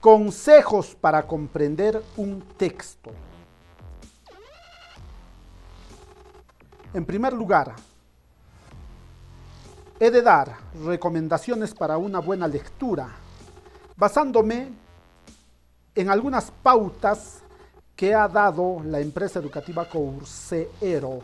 Consejos para comprender un texto. En primer lugar, he de dar recomendaciones para una buena lectura, basándome en algunas pautas que ha dado la empresa educativa Coursero,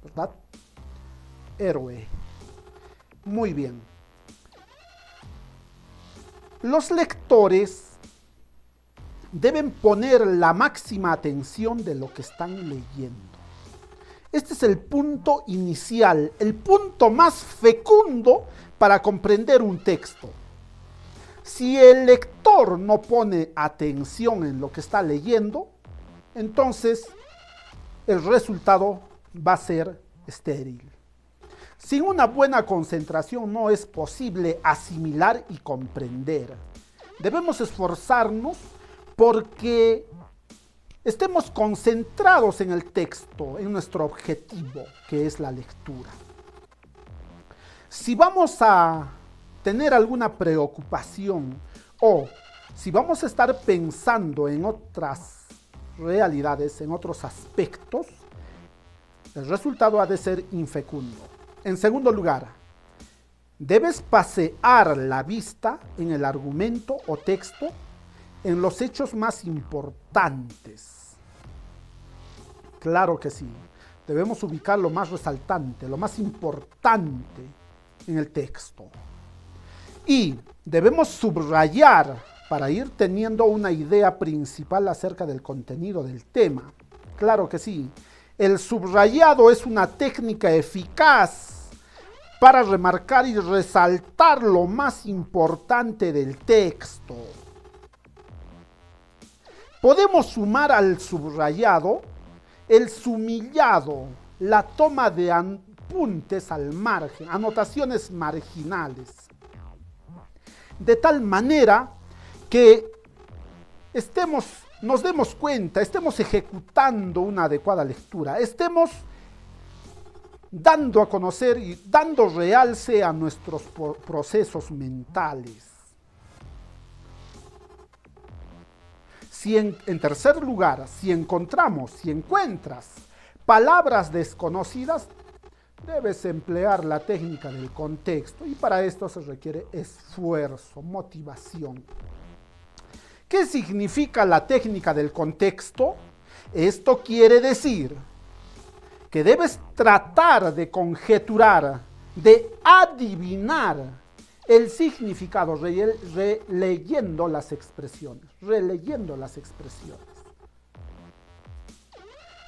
¿verdad? Héroe. Muy bien. Los lectores deben poner la máxima atención de lo que están leyendo. Este es el punto inicial, el punto más fecundo para comprender un texto. Si el lector no pone atención en lo que está leyendo, entonces el resultado va a ser estéril. Sin una buena concentración no es posible asimilar y comprender. Debemos esforzarnos porque estemos concentrados en el texto, en nuestro objetivo, que es la lectura. Si vamos a tener alguna preocupación o si vamos a estar pensando en otras realidades, en otros aspectos, el resultado ha de ser infecundo. En segundo lugar, debes pasear la vista en el argumento o texto en los hechos más importantes. Claro que sí, debemos ubicar lo más resaltante, lo más importante en el texto. Y debemos subrayar para ir teniendo una idea principal acerca del contenido del tema. Claro que sí, el subrayado es una técnica eficaz para remarcar y resaltar lo más importante del texto. Podemos sumar al subrayado el sumillado, la toma de apuntes al margen, anotaciones marginales, de tal manera que nos demos cuenta, estemos ejecutando una adecuada lectura, estemos dando a conocer y dando realce a nuestros procesos mentales. Si en tercer lugar, si encuentras palabras desconocidas, debes emplear la técnica del contexto y para esto se requiere esfuerzo, motivación. ¿Qué significa la técnica del contexto? Esto quiere decir que debes tratar de conjeturar, de adivinar el significado releyendo las expresiones.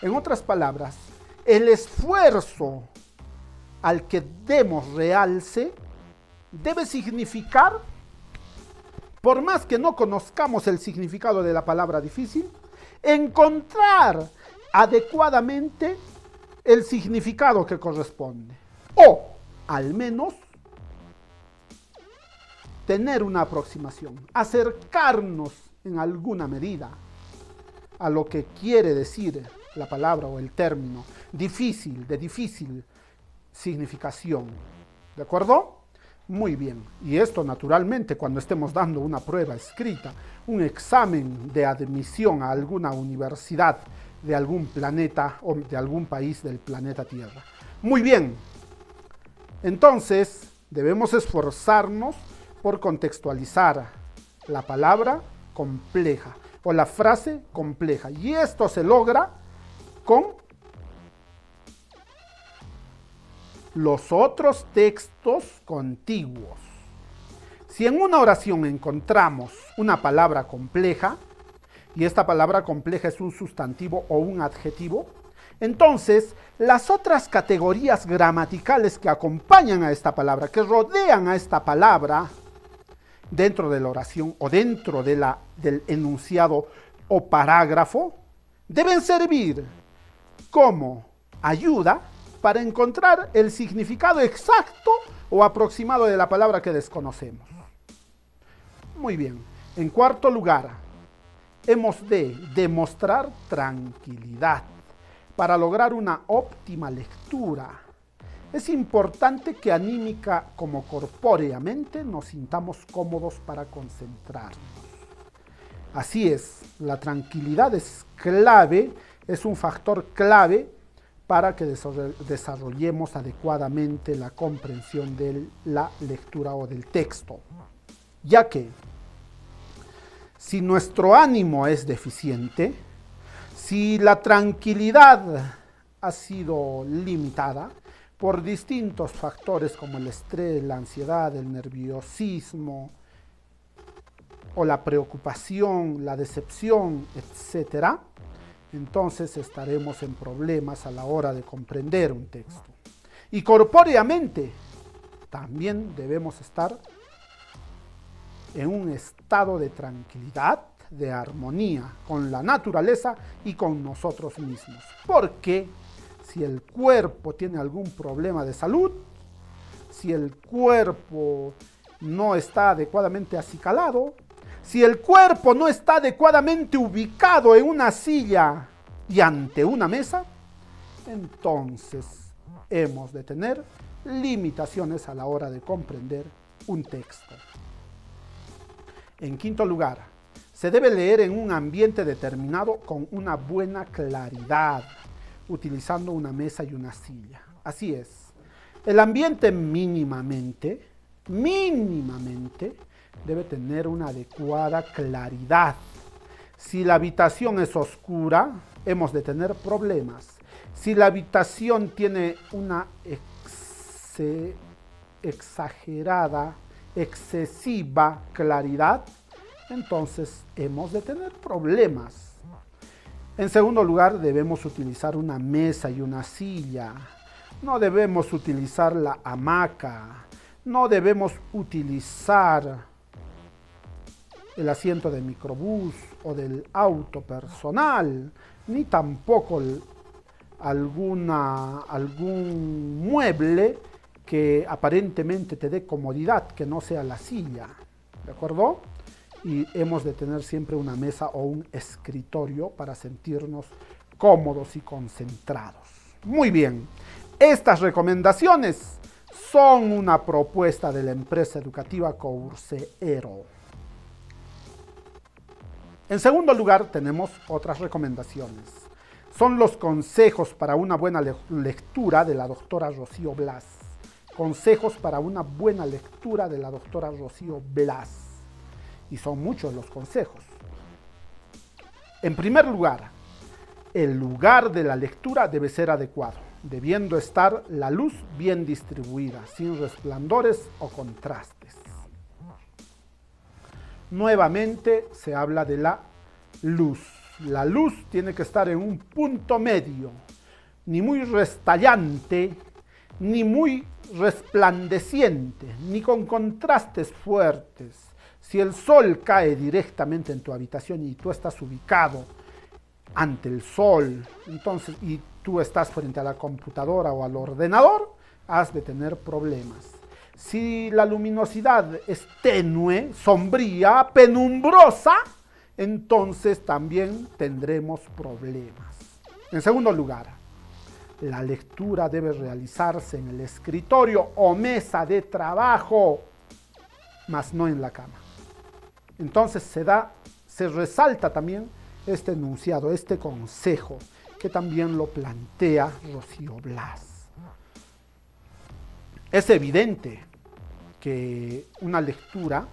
En otras palabras, el esfuerzo al que demos realce debe significar, por más que no conozcamos el significado de la palabra difícil, encontrar adecuadamente el significado que corresponde. O, al menos, tener una aproximación, acercarnos en alguna medida a lo que quiere decir la palabra o el término difícil, de difícil significación. ¿De acuerdo? Muy bien. Y esto naturalmente cuando estemos dando una prueba escrita, un examen de admisión a alguna universidad de algún planeta o de algún país del planeta Tierra. Muy bien. Entonces, debemos esforzarnos por contextualizar la palabra compleja o la frase compleja. Y esto se logra con los otros textos contiguos. Si en una oración encontramos una palabra compleja, y esta palabra compleja es un sustantivo o un adjetivo, entonces las otras categorías gramaticales que acompañan a esta palabra, que rodean a esta palabra, dentro de la oración o dentro del enunciado o parágrafo, deben servir como ayuda para encontrar el significado exacto o aproximado de la palabra que desconocemos. Muy bien. En cuarto lugar, hemos de demostrar tranquilidad para lograr una óptima lectura. Es importante que anímica como corpóreamente nos sintamos cómodos para concentrarnos. Así es, la tranquilidad es clave, es un factor clave para que desarrollemos adecuadamente la comprensión de la lectura o del texto. Ya que si nuestro ánimo es deficiente, si la tranquilidad ha sido limitada por distintos factores como el estrés, la ansiedad, el nerviosismo o la preocupación, la decepción, etc., entonces estaremos en problemas a la hora de comprender un texto. Y corpóreamente también debemos estar en un estado de tranquilidad, de armonía con la naturaleza y con nosotros mismos. Porque si el cuerpo tiene algún problema de salud, si el cuerpo no está adecuadamente acicalado, si el cuerpo no está adecuadamente ubicado en una silla y ante una mesa, entonces hemos de tener limitaciones a la hora de comprender un texto. En quinto lugar, se debe leer en un ambiente determinado con una buena claridad, utilizando una mesa y una silla. Así es, el ambiente mínimamente debe tener una adecuada claridad. Si la habitación es oscura, hemos de tener problemas. Si la habitación tiene una excesiva claridad, entonces hemos de tener problemas. En segundo lugar, debemos utilizar una mesa y una silla. No debemos utilizar la hamaca. No debemos utilizar el asiento de microbús o del auto personal, ni tampoco algún mueble que aparentemente te dé comodidad, que no sea la silla, ¿de acuerdo? Y hemos de tener siempre una mesa o un escritorio para sentirnos cómodos y concentrados. Muy bien, estas recomendaciones son una propuesta de la empresa educativa Courseero. En segundo lugar, tenemos otras recomendaciones. Son los consejos para una buena lectura de la doctora Rocío Blas. Consejos para una buena lectura de la doctora Rocío Blas. Y son muchos los consejos. En primer lugar, el lugar de la lectura debe ser adecuado, debiendo estar la luz bien distribuida, sin resplandores o contrastes. Nuevamente se habla de la luz. La luz tiene que estar en un punto medio, ni muy restallante, ni muy resplandeciente, ni con contrastes fuertes. Si el sol cae directamente en tu habitación y tú estás ubicado ante el sol, entonces, y tú estás frente a la computadora o al ordenador, has de tener problemas. Si la luminosidad es tenue, sombría, penumbrosa, entonces también tendremos problemas. En segundo lugar, la lectura debe realizarse en el escritorio o mesa de trabajo, mas no en la cama. Entonces se resalta también este enunciado, este consejo, que también lo plantea Rocío Blas. Es evidente que una lectura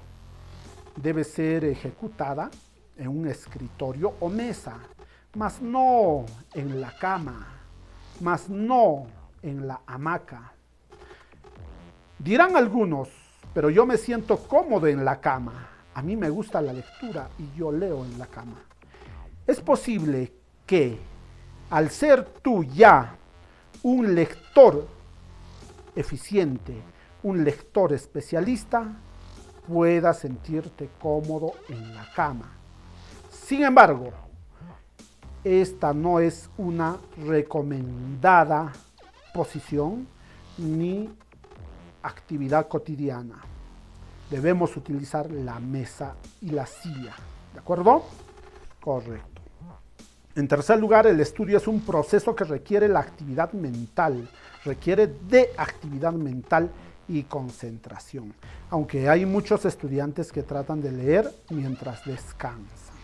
debe ser ejecutada en un escritorio o mesa, mas no en la cama, mas no en la hamaca. Dirán algunos, pero yo me siento cómodo en la cama. A mí me gusta la lectura y yo leo en la cama. Es posible que al ser tú ya un lector eficiente, un lector especialista, puedas sentirte cómodo en la cama. Sin embargo, esta no es una recomendada posición ni actividad cotidiana. Debemos utilizar la mesa y la silla, ¿de acuerdo? Correcto. En tercer lugar, el estudio es un proceso que requiere la actividad mental, requiere de actividad mental y concentración, aunque hay muchos estudiantes que tratan de leer mientras descansan.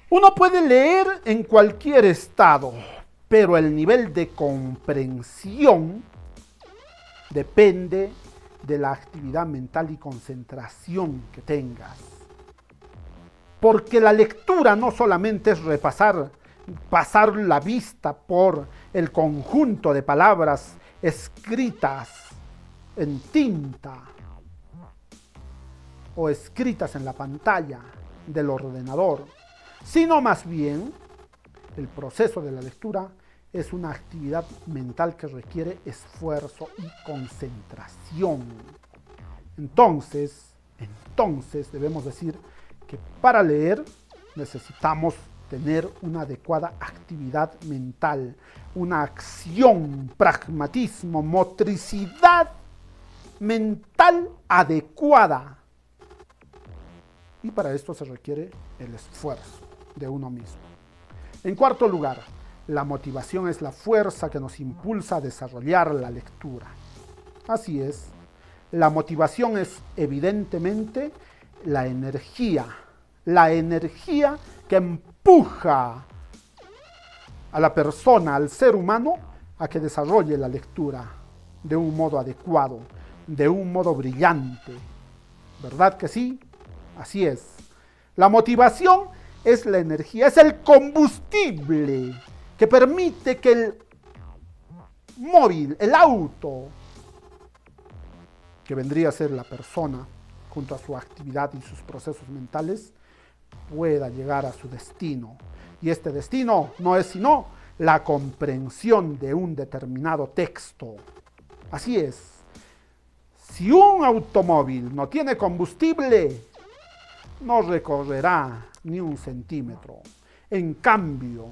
Uno puede leer en cualquier estado, pero el nivel de comprensión depende de la actividad mental y concentración que tengas. Porque la lectura no solamente es pasar la vista por el conjunto de palabras escritas en tinta o escritas en la pantalla del ordenador, sino más bien el proceso de la lectura es una actividad mental que requiere esfuerzo y concentración. Entonces debemos decir que para leer necesitamos tener una adecuada actividad mental, una acción, pragmatismo, motricidad mental adecuada. Y para esto se requiere el esfuerzo de uno mismo. En cuarto lugar, la motivación es la fuerza que nos impulsa a desarrollar la lectura. Así es, la motivación es evidentemente la energía que empuja a la persona, al ser humano, a que desarrolle la lectura de un modo adecuado, de un modo brillante. ¿Verdad que sí? Así es. La motivación es la energía, es el combustible que permite que el móvil, el auto, que vendría a ser la persona, junto a su actividad y sus procesos mentales, pueda llegar a su destino. Y este destino no es sino la comprensión de un determinado texto. Así es. Si un automóvil no tiene combustible, no recorrerá ni un centímetro. En cambio,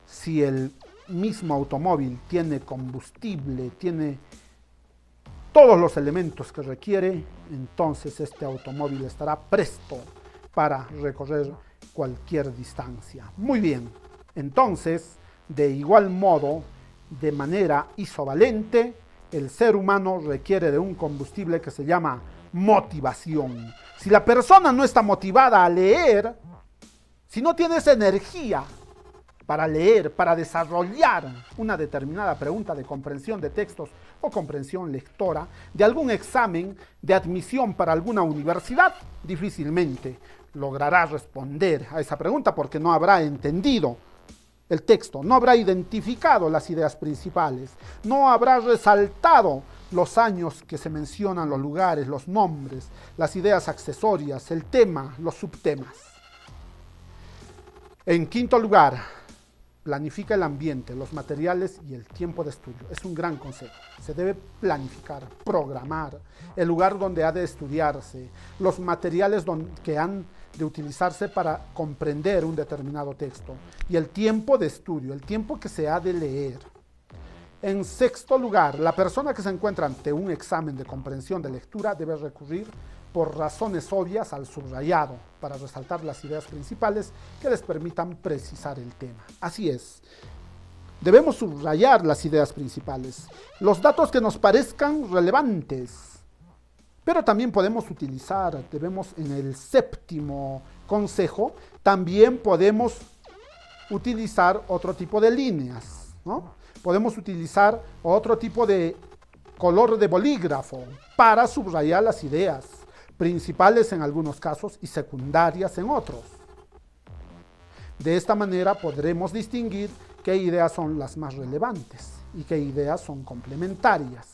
si el mismo automóvil tiene combustible, tiene todos los elementos que requiere, entonces este automóvil estará presto para recorrer cualquier distancia. Muy bien, entonces, de igual modo, de manera isovalente, el ser humano requiere de un combustible que se llama motivación. Si la persona no está motivada a leer, si no tiene esa energía para leer, para desarrollar una determinada pregunta de comprensión de textos o comprensión lectora, de algún examen de admisión para alguna universidad, difícilmente logrará responder a esa pregunta porque no habrá entendido el texto, no habrá identificado las ideas principales, no habrá resaltado los años que se mencionan, los lugares, los nombres, las ideas accesorias, el tema, los subtemas. En quinto lugar, planifica el ambiente, los materiales y el tiempo de estudio. Es un gran consejo. Se debe planificar, programar el lugar donde ha de estudiarse, los materiales que han de utilizarse para comprender un determinado texto y el tiempo de estudio, el tiempo que se ha de leer. En sexto lugar, la persona que se encuentra ante un examen de comprensión de lectura debe recurrir por razones obvias al subrayado para resaltar las ideas principales que les permitan precisar el tema. Así es, debemos subrayar las ideas principales, los datos que nos parezcan relevantes, pero también podemos utilizar, en el séptimo consejo, también podemos utilizar otro tipo de líneas, ¿no? Podemos utilizar otro tipo de color de bolígrafo para subrayar las ideas principales en algunos casos y secundarias en otros. De esta manera podremos distinguir qué ideas son las más relevantes y qué ideas son complementarias.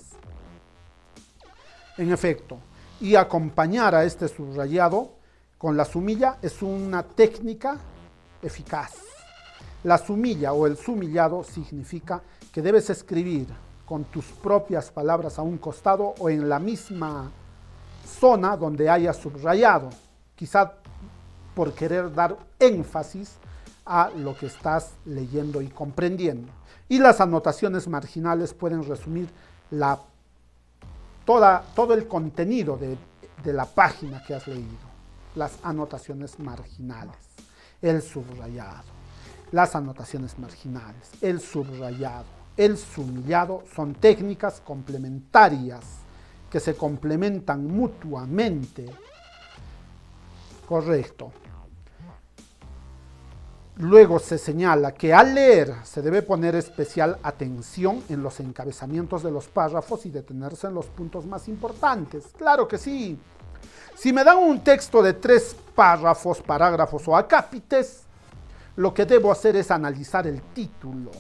En efecto, y acompañar a este subrayado con la sumilla es una técnica eficaz. La sumilla o el sumillado significa que debes escribir con tus propias palabras a un costado o en la misma zona donde hayas subrayado, quizá por querer dar énfasis a lo que estás leyendo y comprendiendo. Y las anotaciones marginales pueden resumir todo el contenido de la página que has leído. Las anotaciones marginales, el subrayado, las anotaciones marginales, el subrayado, el sumillado son técnicas complementarias que se complementan mutuamente. Correcto. Luego se señala que al leer se debe poner especial atención en los encabezamientos de los párrafos y detenerse en los puntos más importantes. Claro que sí. Si me dan un texto de 3 párrafos, parágrafos o acápites, lo que debo hacer es analizar el título,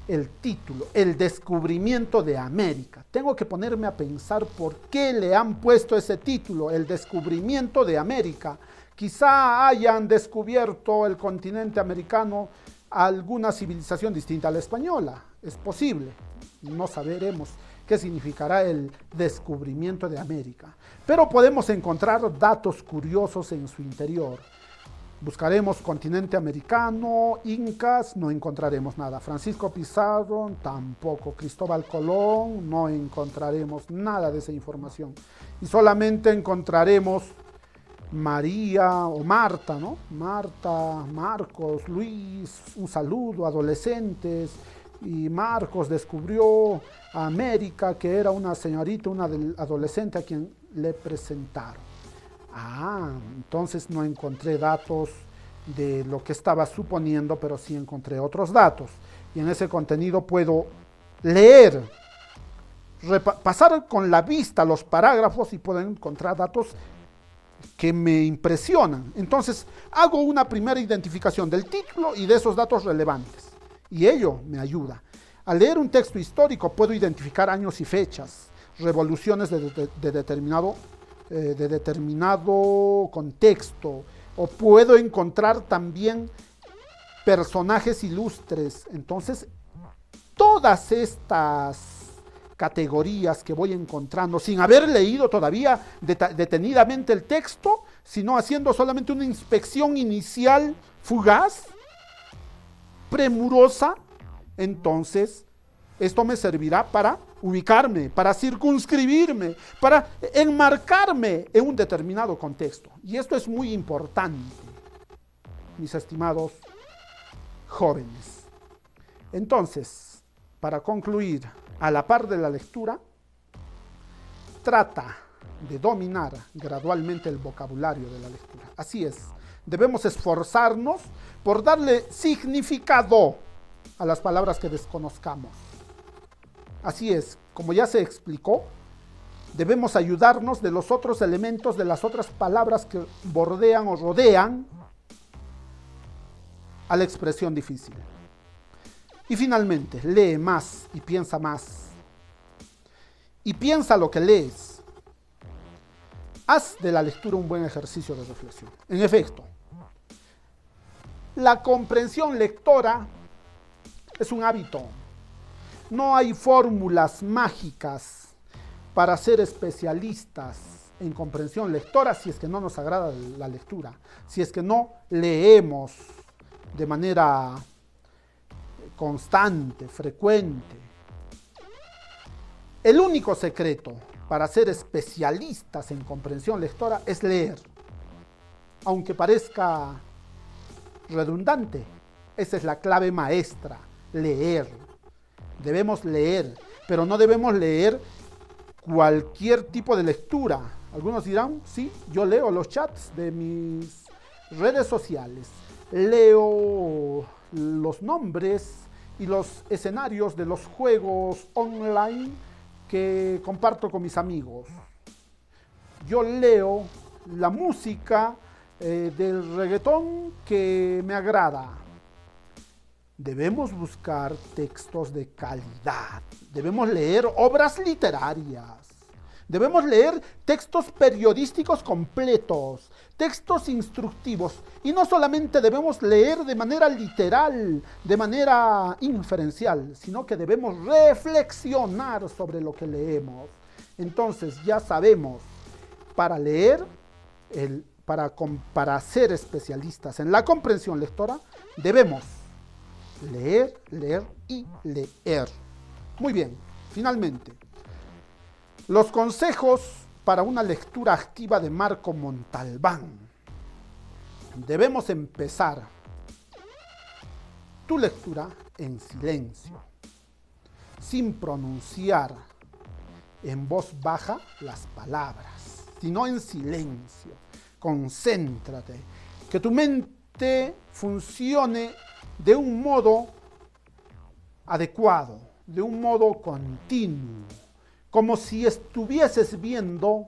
el descubrimiento de América. Tengo que ponerme a pensar por qué le han puesto ese título, el descubrimiento de América. Quizá hayan descubierto el continente americano alguna civilización distinta a la española. Es posible. No sabremos qué significará el descubrimiento de América. Pero podemos encontrar datos curiosos en su interior. Buscaremos continente americano, incas, no encontraremos nada. Francisco Pizarro, tampoco. Cristóbal Colón, no encontraremos nada de esa información. Y solamente encontraremos María o Marta, ¿no? Marta, Marcos, Luis, un saludo, adolescentes. Y Marcos descubrió a América, que era una señorita, una adolescente a quien le presentaron. Entonces no encontré datos de lo que estaba suponiendo, pero sí encontré otros datos. Y en ese contenido puedo leer, pasar con la vista los parágrafos y puedo encontrar datos que me impresionan. Entonces hago una primera identificación del título y de esos datos relevantes. Y ello me ayuda. Al leer un texto histórico puedo identificar años y fechas, revoluciones de determinado contexto, o puedo encontrar también personajes ilustres. Entonces, todas estas categorías que voy encontrando sin haber leído todavía detenidamente el texto, sino haciendo solamente una inspección inicial fugaz, premurosa, entonces esto me servirá para ubicarme, para circunscribirme, para enmarcarme en un determinado contexto. Y esto es muy importante, mis estimados jóvenes. Entonces, para concluir, a la par de la lectura, trata de dominar gradualmente el vocabulario de la lectura. Así es, debemos esforzarnos por darle significado a las palabras que desconozcamos. Así es, como ya se explicó, debemos ayudarnos de los otros elementos, de las otras palabras que bordean o rodean a la expresión difícil. Y finalmente, lee más y piensa más. Y piensa lo que lees. Haz de la lectura un buen ejercicio de reflexión. En efecto, la comprensión lectora es un hábito. No hay fórmulas mágicas para ser especialistas en comprensión lectora si es que no nos agrada la lectura, si es que no leemos de manera constante, frecuente. El único secreto para ser especialistas en comprensión lectora es leer. Aunque parezca redundante, esa es la clave maestra, leer. Debemos leer, pero no debemos leer cualquier tipo de lectura. Algunos dirán, sí, yo leo los chats de mis redes sociales, leo los nombres y los escenarios de los juegos online que comparto con mis amigos. Yo leo la música del reggaetón que me agrada. Debemos buscar textos de calidad, debemos leer obras literarias, debemos leer textos periodísticos completos, textos instructivos, y no solamente debemos leer de manera literal, de manera inferencial, sino que debemos reflexionar sobre lo que leemos. Entonces ya sabemos, para leer, para ser especialistas en la comprensión lectora, debemos leer, leer y leer. Muy bien, finalmente, los consejos para una lectura activa de Marco Montalbán. Debemos empezar tu lectura en silencio, sin pronunciar en voz baja las palabras, sino en silencio. Concéntrate, que tu mente te funcione de un modo adecuado, de un modo continuo, como si estuvieses viendo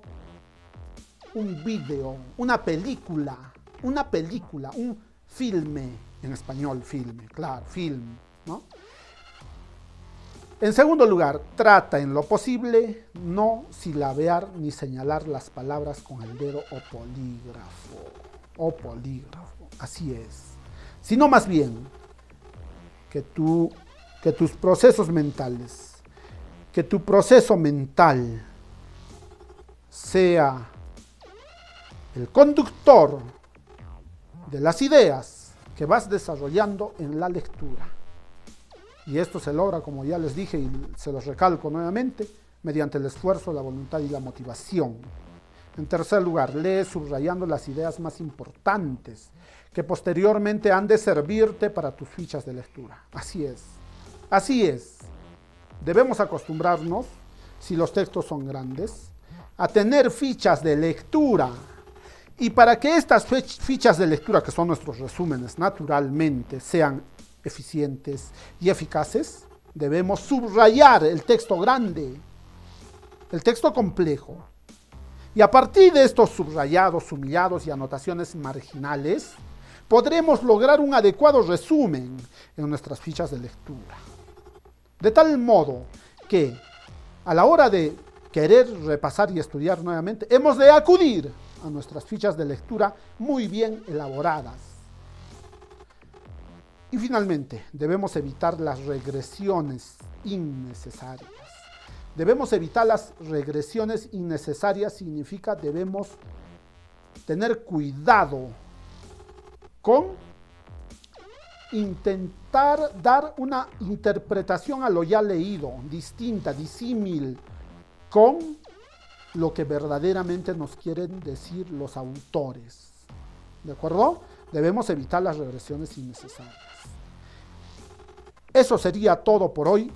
un video, un filme, en español filme, claro, film, ¿no? En segundo lugar, trata en lo posible no silabear ni señalar las palabras con el dedo o polígrafo, así es, sino más bien que tus procesos mentales, que tu proceso mental sea el conductor de las ideas que vas desarrollando en la lectura. Y esto se logra, como ya les dije y se los recalco nuevamente, mediante el esfuerzo, la voluntad y la motivación. En tercer lugar, lee subrayando las ideas más importantes que posteriormente han de servirte para tus fichas de lectura. Así es. Así es. Debemos acostumbrarnos, si los textos son grandes, a tener fichas de lectura. Y para que estas fichas de lectura, que son nuestros resúmenes, naturalmente sean eficientes y eficaces, debemos subrayar el texto grande, el texto complejo. Y a partir de estos subrayados, sumillados y anotaciones marginales, podremos lograr un adecuado resumen en nuestras fichas de lectura. De tal modo que a la hora de querer repasar y estudiar nuevamente, hemos de acudir a nuestras fichas de lectura muy bien elaboradas. Y finalmente, debemos evitar las regresiones innecesarias. Debemos evitar las regresiones innecesarias, significa debemos tener cuidado con intentar dar una interpretación a lo ya leído, distinta, disímil, con lo que verdaderamente nos quieren decir los autores. ¿De acuerdo? Debemos evitar las regresiones innecesarias. Eso sería todo por hoy.